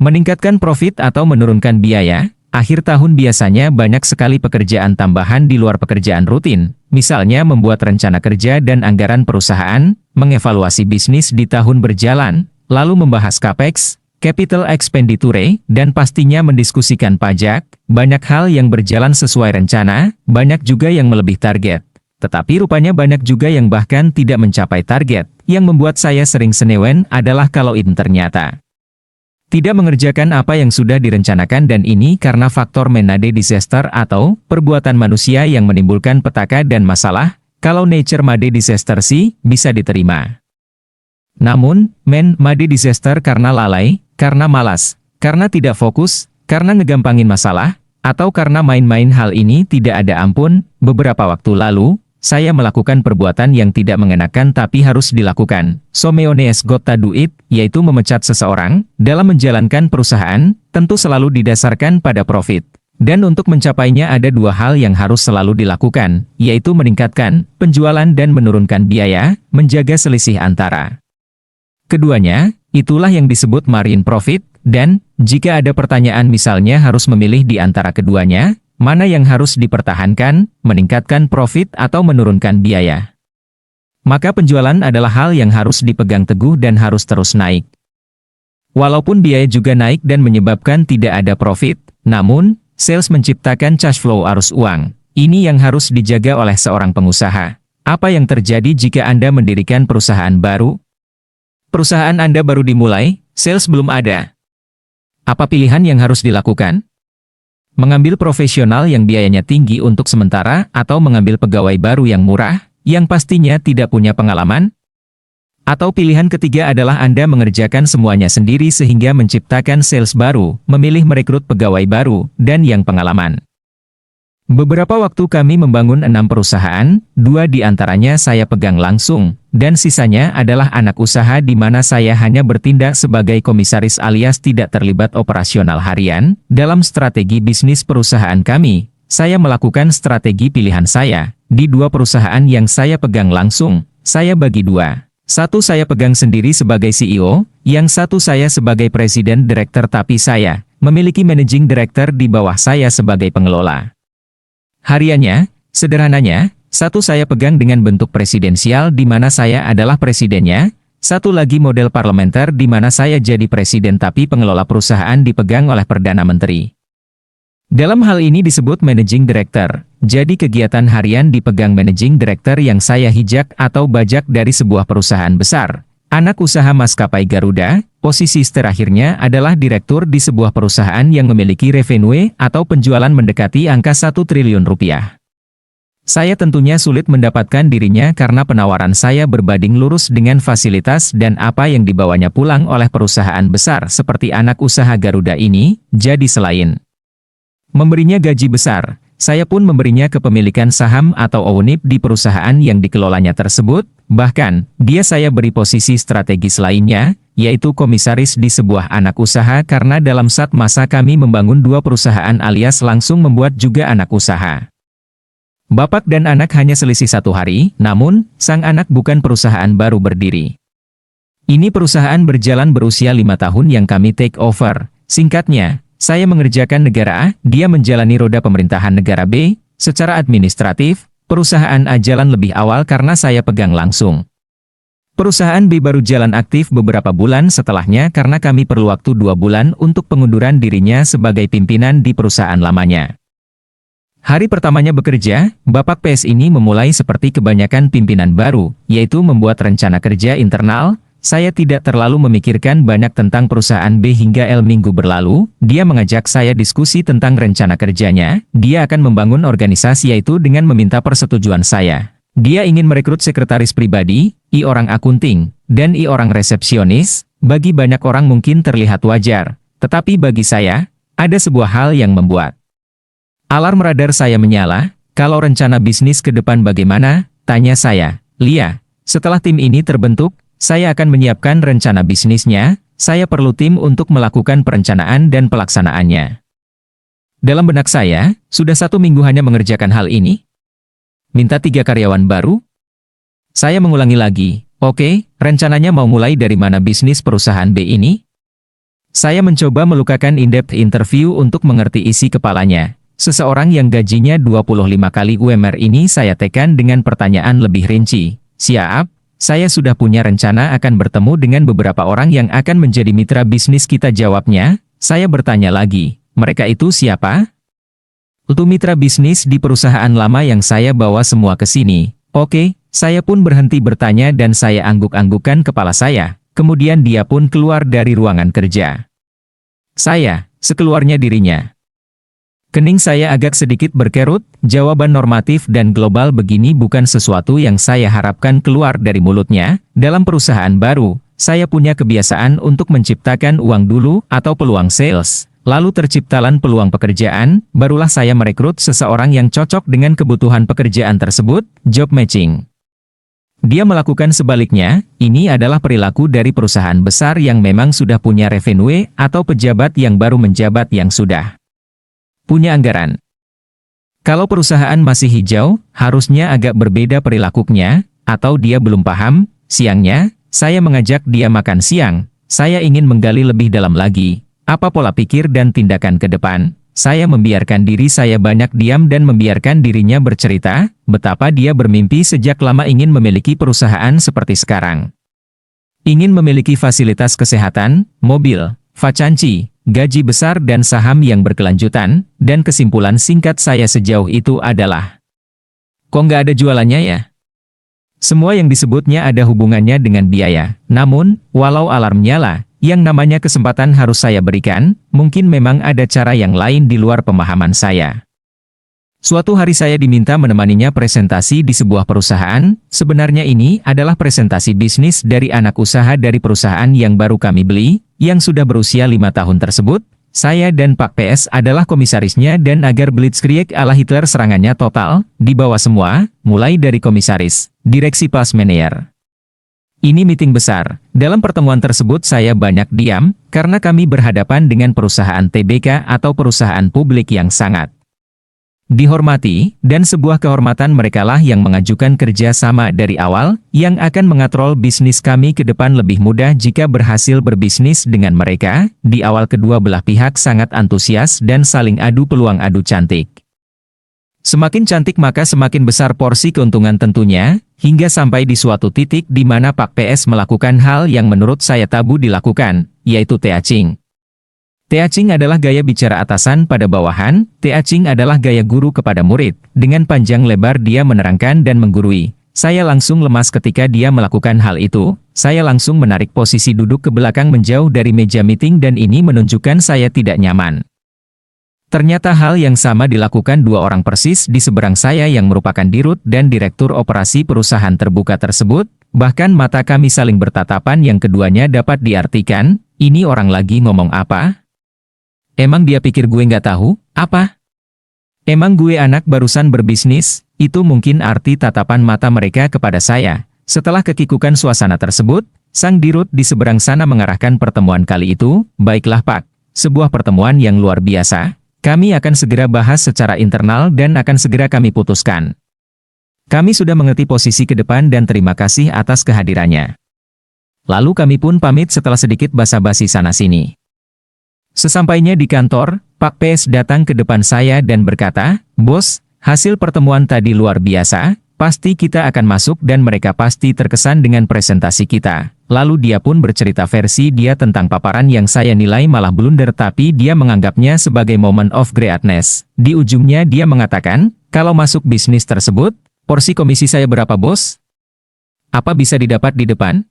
Meningkatkan profit atau menurunkan biaya, akhir tahun biasanya banyak sekali pekerjaan tambahan di luar pekerjaan rutin, misalnya membuat rencana kerja dan anggaran perusahaan, mengevaluasi bisnis di tahun berjalan, lalu membahas CAPEX, capital expenditure, dan pastinya mendiskusikan pajak. Banyak hal yang berjalan sesuai rencana, banyak juga yang melebihi target. Tetapi rupanya banyak juga yang bahkan tidak mencapai target. Yang membuat saya sering senewen adalah kalau ini ternyata tidak mengerjakan apa yang sudah direncanakan, dan ini karena faktor man-made disaster atau perbuatan manusia yang menimbulkan petaka dan masalah. Kalau nature-made disaster sih bisa diterima. Namun, man-made disaster karena lalai, karena malas, karena tidak fokus, karena ngegampangin masalah, atau karena main-main hal ini tidak ada ampun. Beberapa waktu lalu, saya melakukan perbuatan yang tidak mengenakan tapi harus dilakukan. Someone has got to do it, yaitu memecat seseorang. Dalam menjalankan perusahaan, tentu selalu didasarkan pada profit. Dan untuk mencapainya ada dua hal yang harus selalu dilakukan, yaitu meningkatkan penjualan dan menurunkan biaya, menjaga selisih antara keduanya. Itulah yang disebut margin profit. Dan, jika ada pertanyaan misalnya harus memilih di antara keduanya, mana yang harus dipertahankan, meningkatkan profit atau menurunkan biaya? Maka penjualan adalah hal yang harus dipegang teguh dan harus terus naik. Walaupun biaya juga naik dan menyebabkan tidak ada profit, namun, sales menciptakan cash flow arus uang. Ini yang harus dijaga oleh seorang pengusaha. Apa yang terjadi jika Anda mendirikan perusahaan baru? Perusahaan Anda baru dimulai, sales belum ada. Apa pilihan yang harus dilakukan? Mengambil profesional yang biayanya tinggi untuk sementara atau mengambil pegawai baru yang murah, yang pastinya tidak punya pengalaman? Atau pilihan ketiga adalah Anda mengerjakan semuanya sendiri sehingga menciptakan sales baru, memilih merekrut pegawai baru, dan yang pengalaman. Beberapa waktu kami membangun 6 perusahaan, 2 di antaranya saya pegang langsung, dan sisanya adalah anak usaha di mana saya hanya bertindak sebagai komisaris alias tidak terlibat operasional harian. Dalam strategi bisnis perusahaan kami, saya melakukan strategi pilihan saya. Di 2 perusahaan yang saya pegang langsung, saya bagi 2. Satu saya pegang sendiri sebagai CEO, yang satu saya sebagai presiden direktur, tapi saya memiliki managing director di bawah saya sebagai pengelola. Hariannya, sederhananya, satu saya pegang dengan bentuk presidensial di mana saya adalah presidennya, satu lagi model parlementer di mana saya jadi presiden tapi pengelola perusahaan dipegang oleh Perdana Menteri. Dalam hal ini disebut managing director, jadi kegiatan harian dipegang managing director yang saya hijak atau bajak dari sebuah perusahaan besar. Anak usaha maskapai Garuda, posisi terakhirnya adalah direktur di sebuah perusahaan yang memiliki revenue atau penjualan mendekati angka 1 triliun rupiah. Saya tentunya sulit mendapatkan dirinya karena penawaran saya berbanding lurus dengan fasilitas dan apa yang dibawanya pulang oleh perusahaan besar seperti anak usaha Garuda ini. Jadi selain memberinya gaji besar, saya pun memberinya kepemilikan saham atau ownership di perusahaan yang dikelolanya tersebut. Bahkan, dia saya beri posisi strategis lainnya, yaitu komisaris di sebuah anak usaha karena dalam saat masa kami membangun 2 perusahaan alias langsung membuat juga anak usaha. Bapak dan anak hanya selisih 1 hari, namun, sang anak bukan perusahaan baru berdiri. Ini perusahaan berjalan berusia 5 tahun yang kami take over. Singkatnya, saya mengerjakan negara A, dia menjalani roda pemerintahan negara B. Secara administratif, perusahaan A jalan lebih awal karena saya pegang langsung. Perusahaan B baru jalan aktif beberapa bulan setelahnya karena kami perlu waktu 2 bulan untuk pengunduran dirinya sebagai pimpinan di perusahaan lamanya. Hari pertamanya bekerja, Bapak PS ini memulai seperti kebanyakan pimpinan baru, yaitu membuat rencana kerja internal. Saya tidak terlalu memikirkan banyak tentang perusahaan B hingga minggu berlalu, dia mengajak saya diskusi tentang rencana kerjanya. Dia akan membangun organisasi yaitu dengan meminta persetujuan saya. Dia ingin merekrut sekretaris pribadi, orang akunting, dan orang resepsionis. Bagi banyak orang mungkin terlihat wajar, tetapi bagi saya, ada sebuah hal yang membuat alarm radar saya menyala. Kalau rencana bisnis ke depan bagaimana? Tanya saya. Lia, setelah tim ini terbentuk, saya akan menyiapkan rencana bisnisnya. Saya perlu tim untuk melakukan perencanaan dan pelaksanaannya. Dalam benak saya, sudah 1 minggu hanya mengerjakan hal ini. Minta 3 karyawan baru? Saya mengulangi lagi. Oke, rencananya mau mulai dari mana bisnis perusahaan B ini? Saya mencoba melukakan in-depth interview untuk mengerti isi kepalanya. Seseorang yang gajinya 25 kali UMR ini saya tekan dengan pertanyaan lebih rinci. Siap, saya sudah punya rencana akan bertemu dengan beberapa orang yang akan menjadi mitra bisnis kita, jawabnya. Saya bertanya lagi, mereka itu siapa? Itu mitra bisnis di perusahaan lama yang saya bawa semua ke sini. Oke, saya pun berhenti bertanya dan saya angguk-anggukkan kepala saya. Kemudian dia pun keluar dari ruangan kerja. Saya, sekeluarnya dirinya. Kening saya agak sedikit berkerut, jawaban normatif dan global begini bukan sesuatu yang saya harapkan keluar dari mulutnya. Dalam perusahaan baru, saya punya kebiasaan untuk menciptakan uang dulu atau peluang sales. Lalu terciptalan peluang pekerjaan, barulah saya merekrut seseorang yang cocok dengan kebutuhan pekerjaan tersebut, job matching. Dia melakukan sebaliknya, ini adalah perilaku dari perusahaan besar yang memang sudah punya revenue atau pejabat yang baru menjabat yang sudah punya anggaran. Kalau perusahaan masih hijau, harusnya agak berbeda perilakunya, atau dia belum paham. Siangnya, saya mengajak dia makan siang. Saya ingin menggali lebih dalam lagi. Apa pola pikir dan tindakan ke depan? Saya membiarkan diri saya banyak diam dan membiarkan dirinya bercerita, betapa dia bermimpi sejak lama ingin memiliki perusahaan seperti sekarang. Ingin memiliki fasilitas kesehatan, mobil, vacanci, gaji besar dan saham yang berkelanjutan, dan kesimpulan singkat saya sejauh itu adalah, kok nggak ada jualannya ya? Semua yang disebutnya ada hubungannya dengan biaya. Namun, walau alarm nyala, yang namanya kesempatan harus saya berikan, mungkin memang ada cara yang lain di luar pemahaman saya. Suatu hari saya diminta menemaninya presentasi di sebuah perusahaan. Sebenarnya ini adalah presentasi bisnis dari anak usaha dari perusahaan yang baru kami beli, yang sudah berusia 5 tahun tersebut. Saya dan Pak PS adalah komisarisnya dan agar Blitzkrieg ala Hitler serangannya total, dibawa semua, mulai dari komisaris, direksi plus manajer. Ini meeting besar. Dalam pertemuan tersebut saya banyak diam, karena kami berhadapan dengan perusahaan TBK atau perusahaan publik yang sangat dihormati, dan sebuah kehormatan merekalah yang mengajukan kerja sama dari awal, yang akan mengatrol bisnis kami ke depan lebih mudah jika berhasil berbisnis dengan mereka. Di awal kedua belah pihak sangat antusias dan saling adu peluang adu cantik. Semakin cantik maka semakin besar porsi keuntungan tentunya, hingga sampai di suatu titik di mana Pak PS melakukan hal yang menurut saya tabu dilakukan, yaitu teaching. Teaching adalah gaya bicara atasan pada bawahan, teaching adalah gaya guru kepada murid. Dengan panjang lebar dia menerangkan dan menggurui. Saya langsung lemas ketika dia melakukan hal itu, saya langsung menarik posisi duduk ke belakang menjauh dari meja meeting dan ini menunjukkan saya tidak nyaman. Ternyata hal yang sama dilakukan dua orang persis di seberang saya yang merupakan dirut dan direktur operasi perusahaan terbuka tersebut, bahkan mata kami saling bertatapan yang keduanya dapat diartikan, ini orang lagi ngomong apa? Emang dia pikir gue nggak tahu, apa? Emang gue anak barusan berbisnis, itu mungkin arti tatapan mata mereka kepada saya. Setelah kekikukan suasana tersebut, sang dirut di seberang sana mengarahkan pertemuan kali itu, baiklah Pak, sebuah pertemuan yang luar biasa. Kami akan segera bahas secara internal dan akan segera kami putuskan. Kami sudah mengerti posisi ke depan dan terima kasih atas kehadirannya. Lalu kami pun pamit setelah sedikit basa-basi sana-sini. Sesampainya di kantor, Pak PS datang ke depan saya dan berkata, "Bos, hasil pertemuan tadi luar biasa, pasti kita akan masuk dan mereka pasti terkesan dengan presentasi kita." Lalu dia pun bercerita versi dia tentang paparan yang saya nilai malah blunder tapi dia menganggapnya sebagai moment of greatness. Di ujungnya dia mengatakan, "Kalau masuk bisnis tersebut, porsi komisi saya berapa bos? Apa bisa didapat di depan?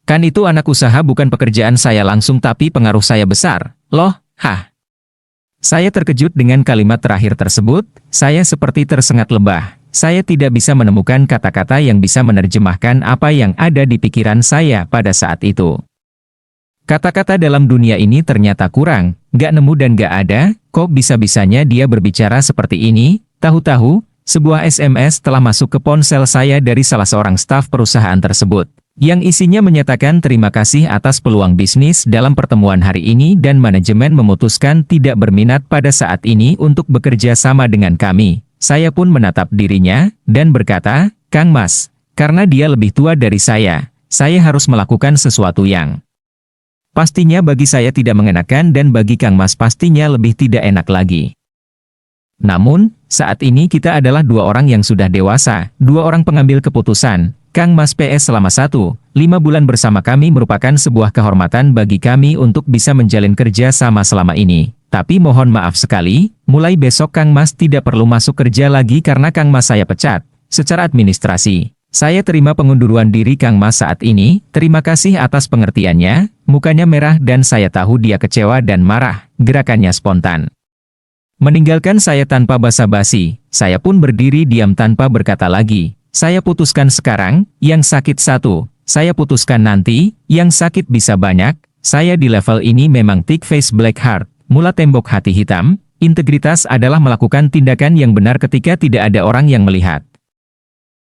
Kan itu anak usaha bukan pekerjaan saya langsung tapi pengaruh saya besar, loh, hah." Saya terkejut dengan kalimat terakhir tersebut, saya seperti tersengat lebah. Saya tidak bisa menemukan kata-kata yang bisa menerjemahkan apa yang ada di pikiran saya pada saat itu. Kata-kata dalam dunia ini ternyata kurang, gak nemu dan gak ada, kok bisa-bisanya dia berbicara seperti ini, tahu-tahu, sebuah SMS telah masuk ke ponsel saya dari salah seorang staf perusahaan tersebut, yang isinya menyatakan terima kasih atas peluang bisnis dalam pertemuan hari ini dan manajemen memutuskan tidak berminat pada saat ini untuk bekerja sama dengan kami. Saya pun menatap dirinya, dan berkata, "Kang Mas, karena dia lebih tua dari saya harus melakukan sesuatu yang Pastinya bagi saya tidak mengenakan dan bagi Kang Mas pastinya lebih tidak enak lagi. Namun, saat ini kita adalah dua orang yang sudah dewasa, dua orang pengambil keputusan. Kang Mas PS selama 1,5 bulan bersama kami merupakan sebuah kehormatan bagi kami untuk bisa menjalin kerja sama selama ini. Tapi mohon maaf sekali, mulai besok Kang Mas tidak perlu masuk kerja lagi karena Kang Mas saya pecat. Secara administrasi, saya terima pengunduran diri Kang Mas saat ini, terima kasih atas pengertiannya. Mukanya merah dan saya tahu dia kecewa dan marah, gerakannya spontan. Meninggalkan saya tanpa basa-basi, saya pun berdiri diam tanpa berkata lagi. Saya putuskan sekarang, yang sakit satu, saya putuskan nanti, yang sakit bisa banyak, saya di level ini memang thick face black heart. Mula tembok hati hitam, integritas adalah melakukan tindakan yang benar ketika tidak ada orang yang melihat.